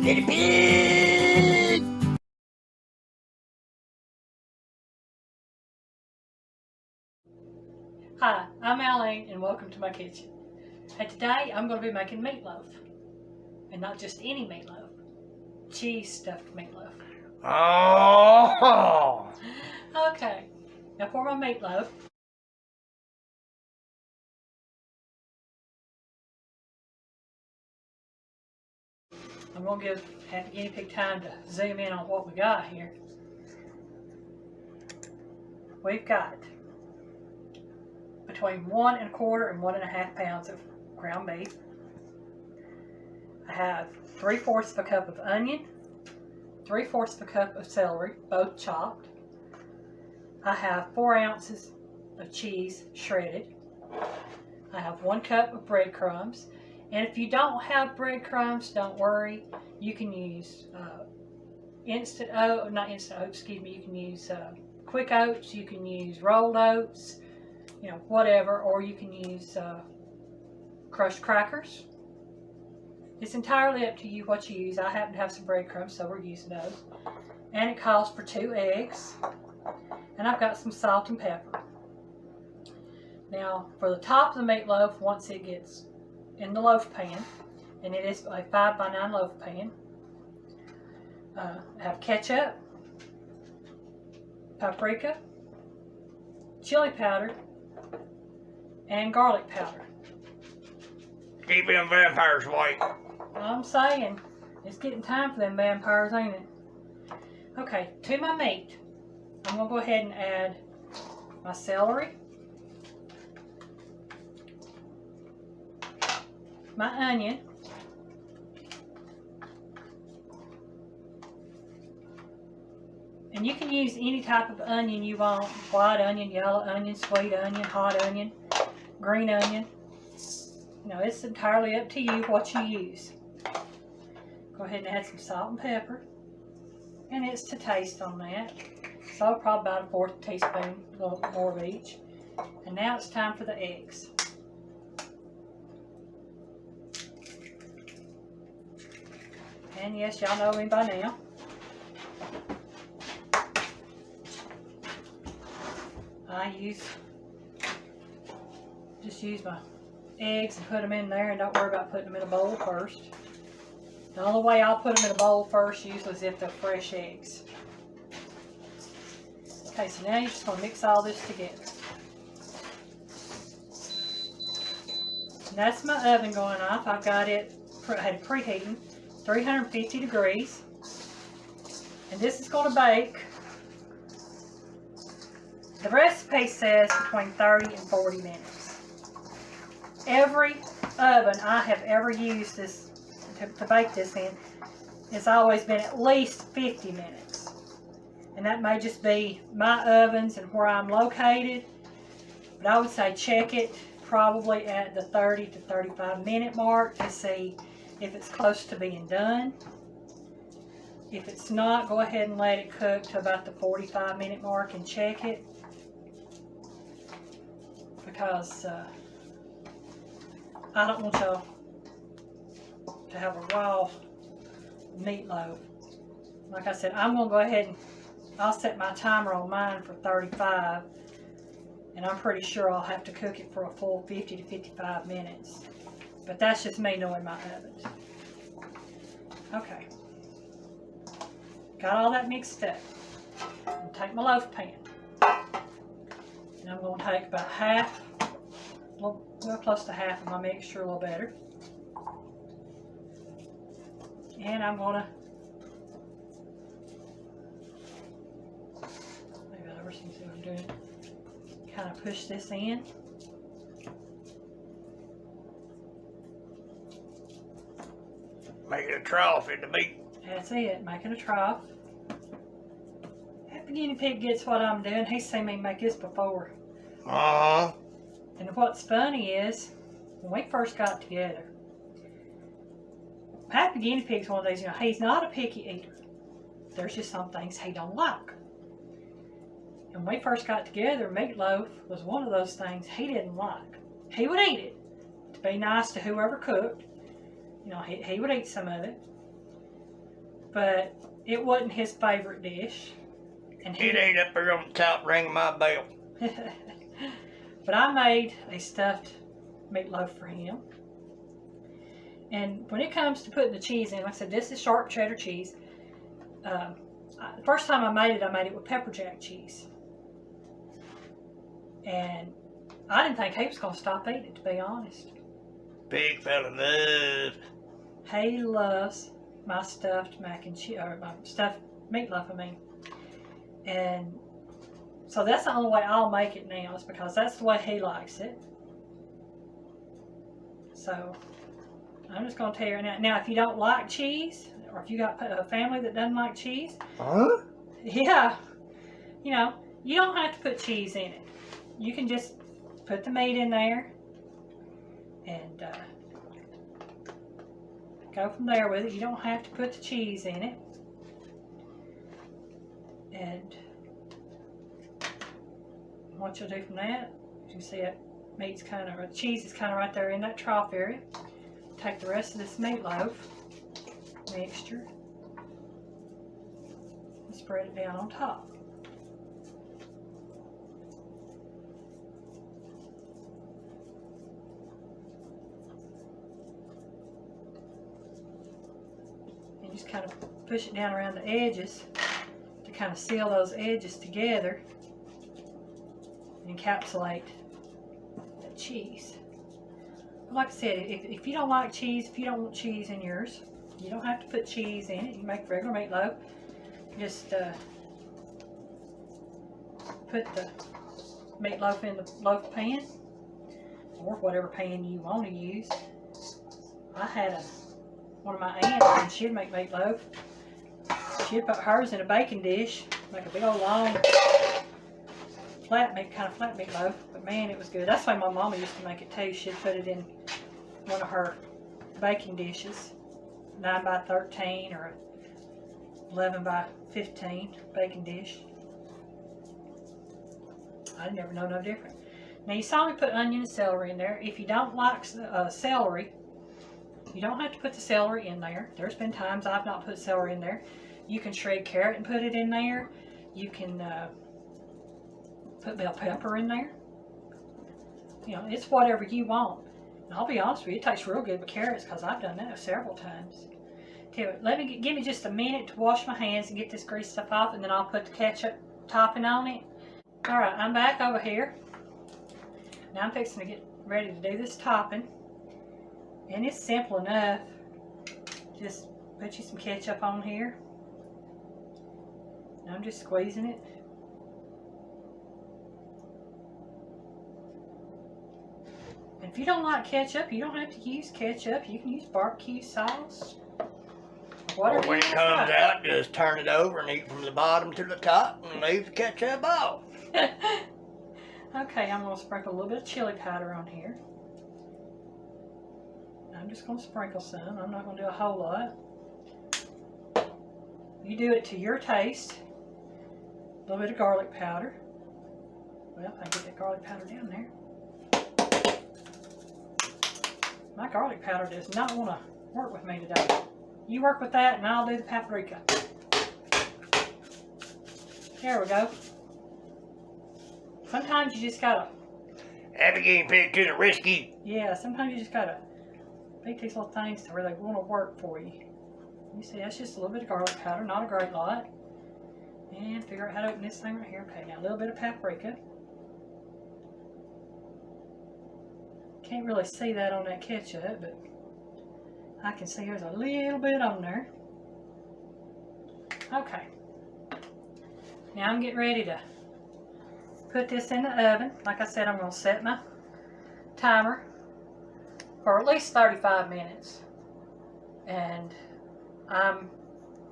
Guinea pig! Hi, I'm Aline and welcome to my kitchen. And today I'm going to be making meatloaf. And not just any meatloaf. Cheese stuffed meatloaf. Oh! Okay, now for my meatloaf. I'm going to give Happy Guinea Pig time to zoom in on what we got here. We've got between 1 1/4 and 1 1/2 pounds of ground beef. I have 3/4 of a cup of onion, 3/4 of a cup of celery, both chopped. I have 4 ounces of cheese shredded. I have 1 cup of breadcrumbs. And if you don't have breadcrumbs, don't worry. You can use instant oat, not instant oats, excuse me. You can use quick oats. You can use rolled oats, you know, whatever. Or you can use crushed crackers. It's entirely up to you what you use. I happen to have some breadcrumbs, so we're using those. And it calls for 2 eggs. And I've got some salt and pepper. Now, for the top of the meatloaf, once it gets in the loaf pan, and it is a 5 by 9 loaf pan, I have ketchup, paprika, chili powder, and garlic powder. Keep them vampires white. I'm saying, it's getting time for them vampires, ain't it? Okay, to my meat, I'm going to go ahead and add my celery, my onion, and you can use any type of onion you want: white onion, yellow onion, sweet onion, hot onion, green onion. You know, it's entirely up to you what you use. Go ahead and add some salt and pepper, and it's to taste on that. So probably about a 1/4 teaspoon, a little more of each. And now it's time for the eggs. And yes, y'all know me by now. I just use my eggs and put them in there, and don't worry about putting them in a bowl first. The only way I'll put them in a bowl first usually is if they're fresh eggs. Okay, so now you're just going to mix all this together. And that's my oven going off. I've got it, I had it preheating 350 degrees. And this is going to bake, the recipe says, between 30 and 40 minutes. Every oven I have ever used this to bake this in has always been at least 50 minutes. And that may just be my ovens and where I'm located. But I would say check it probably at the 30 to 35 minute mark to see if it's close to being done. If it's not, go ahead and let it cook to about the 45 minute mark and check it. Because I don't want y'all to have a raw meatloaf. Like I said, I'm going to go ahead and I'll set my timer on mine for 35. And I'm pretty sure I'll have to cook it for a full 50 to 55 minutes. But that's just me knowing my ovens. Okay. Got all that mixed up. I'll take my loaf pan. And I'm going to take about half, well, close to half of my mixture, a little better. And I'm going to, maybe I'll see what I'm doing. Kind of push this in. Make it a trough in the meat. That's it, making a trough. Happy Guinea Pig gets what I'm doing. He's seen me make this before. And what's funny is, when we first got together, Happy Guinea Pig's one of these, you know, he's not a picky eater. There's just some things he don't like. And when we first got together, meatloaf was one of those things he didn't like. He would eat it to be nice to whoever cooked. You know, he would eat some of it. but it wasn't his favorite dish. And It ain't up there on the top ringing my bell. But I made a stuffed meatloaf for him. And when it comes to putting the cheese in, like I said, this is sharp cheddar cheese. The first time I made it with pepper jack cheese. And I didn't think he was going to stop eating it, to be honest. Big fella love. He loves my stuffed mac and cheese, or my stuffed meatloaf, I mean. And so that's the only way I'll make it now, is because that's the way he likes it. So I'm just going to tell you right now. Now, if you don't like cheese, or if you got a family that doesn't like cheese, yeah, you know, you don't have to put cheese in it. You can just put the meat in there and go from there with it. You don't have to put the cheese in it. And what you'll do from that, you see it, meat's kind of, the cheese is kind of right there in that trough area. Take the rest of this meatloaf mixture and spread it down on top. And just kind of push it down around the edges to kind of seal those edges together and encapsulate the cheese. But like I said, if you don't like cheese, if you don't want cheese in yours, you don't have to put cheese in it. You make regular meatloaf. Just put the meatloaf in the loaf pan, or whatever pan you want to use. I had one of my aunts, and she'd make meatloaf. She'd put hers in a baking dish, make a big old long kind of flat meatloaf. But man, it was good. That's why my mama used to make it too. She'd put it in one of her baking dishes, 9 by 13 or 11 by 15 baking dish. I never know no different. Now you saw me put onion and celery in there. If you don't like celery, you don't have to put the celery in there. There's been times I've not put celery in there. You can shred carrot and put it in there. You can put bell pepper in there. You know, it's whatever you want. And I'll be honest with you, it tastes real good with carrots because I've done that several times. Give me just a minute to wash my hands and get this grease stuff off, and then I'll put the ketchup topping on it. Alright, I'm back over here. Now I'm fixing to get ready to do this topping. And it's simple enough. Just put you some ketchup on here. And I'm just squeezing it. And if you don't like ketchup, you don't have to use ketchup. You can use barbecue sauce. Or when it comes out, just turn it over and eat from the bottom to the top and leave the ketchup off. Okay, I'm going to sprinkle a little bit of chili powder on here. I'm just going to sprinkle some. I'm not going to do a whole lot. You do it to your taste. A little bit of garlic powder. Well, I get that garlic powder down there. My garlic powder does not want to work with me today. You work with that and I'll do the paprika. There we go. Sometimes you just gotta... Happy game pig to the rescue. Yeah, sometimes you just gotta make these little things to where they want to work for you. You see, that's just a little bit of garlic powder, not a great lot. And figure out how to open this thing right here. Okay, now a little bit of paprika. Can't really see that on that ketchup, but I can see there's a little bit on there. Okay. Now I'm getting ready to put this in the oven. Like I said, I'm going to set my timer for at least 35 minutes. And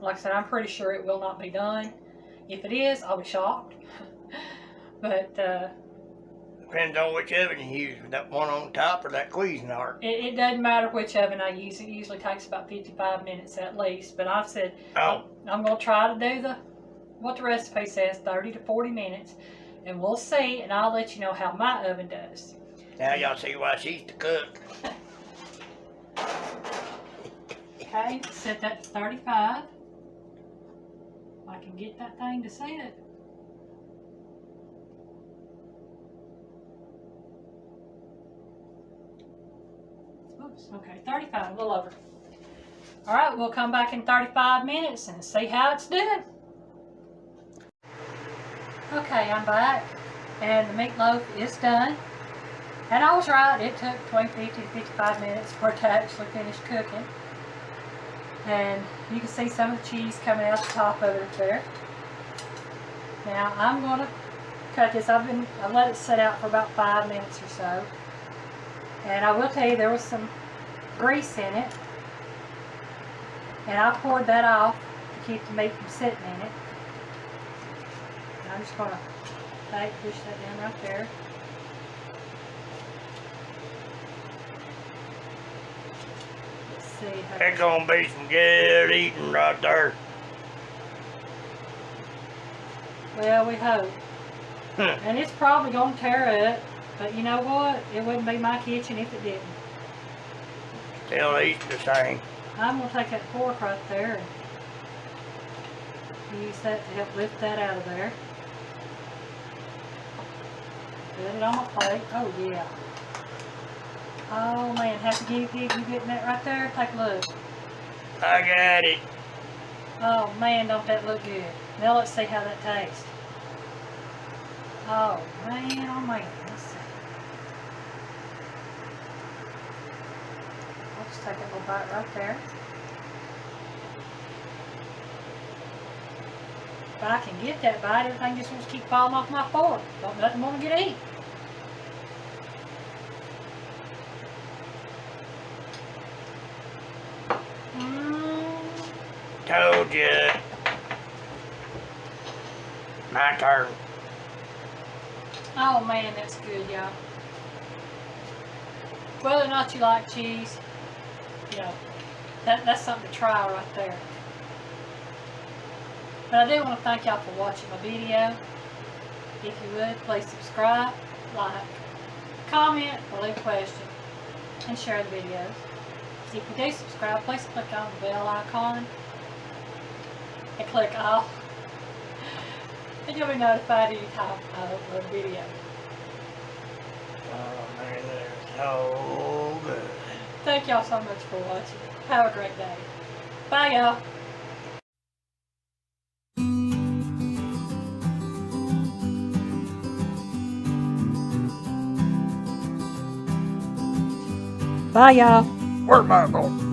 like I said, I'm pretty sure it will not be done. If it is, I'll be shocked. But depends on which oven you use, that one on top or that Cuisinart. It doesn't matter which oven I use. It usually takes about 55 minutes at least. But I've said I'm going to try to do what the recipe says, 30 to 40 minutes. And we'll see, and I'll let you know how my oven does. Now y'all see why she's the cook. Okay, set that to 35. I can get that thing to set. Oops, okay, 35, a little over. All right, we'll come back in 35 minutes and see how it's doing. Okay, I'm back, and the meatloaf is done. And I was right, it took between 50 to 55 minutes for it to actually finish cooking. And you can see some of the cheese coming out the top of it there. Now I'm going to cut this. I've let it sit out for about 5 minutes or so. And I will tell you, there was some grease in it. And I poured that off to keep the meat from sitting in it. And I'm just going to push that down right there. Let's see. It's gonna be some good eating right there. Well, we hope. And it's probably going to tear up. But you know what? It wouldn't be my kitchen if it didn't. Still eats the same. I'm going to take that fork right there and use that to help lift that out of there. Put it on my plate. Oh, yeah. Oh, man. Happy guinea pig, you getting that right there? Take a look. I got it. Oh, man, don't that look good. Now let's see how that tastes. Oh, man. Oh, man. Let's see. I'll just take a little bite right there. If I can get that bite, everything just wants to keep falling off my fork. Don't nothing want to get eaten. Told you. My turn. Oh man, that's good, y'all. Whether or not you like cheese, you know, that's something to try right there. But I do want to thank y'all for watching my video. If you would, please subscribe, like, comment, or leave a question, and share the videos. If you do subscribe, please click on the bell icon and click all, and you'll be notified anytime I upload a video. Oh man, they're so good. Thank y'all so much for watching. Have a great day. Bye, y'all. Bye, y'all. Where's my phone?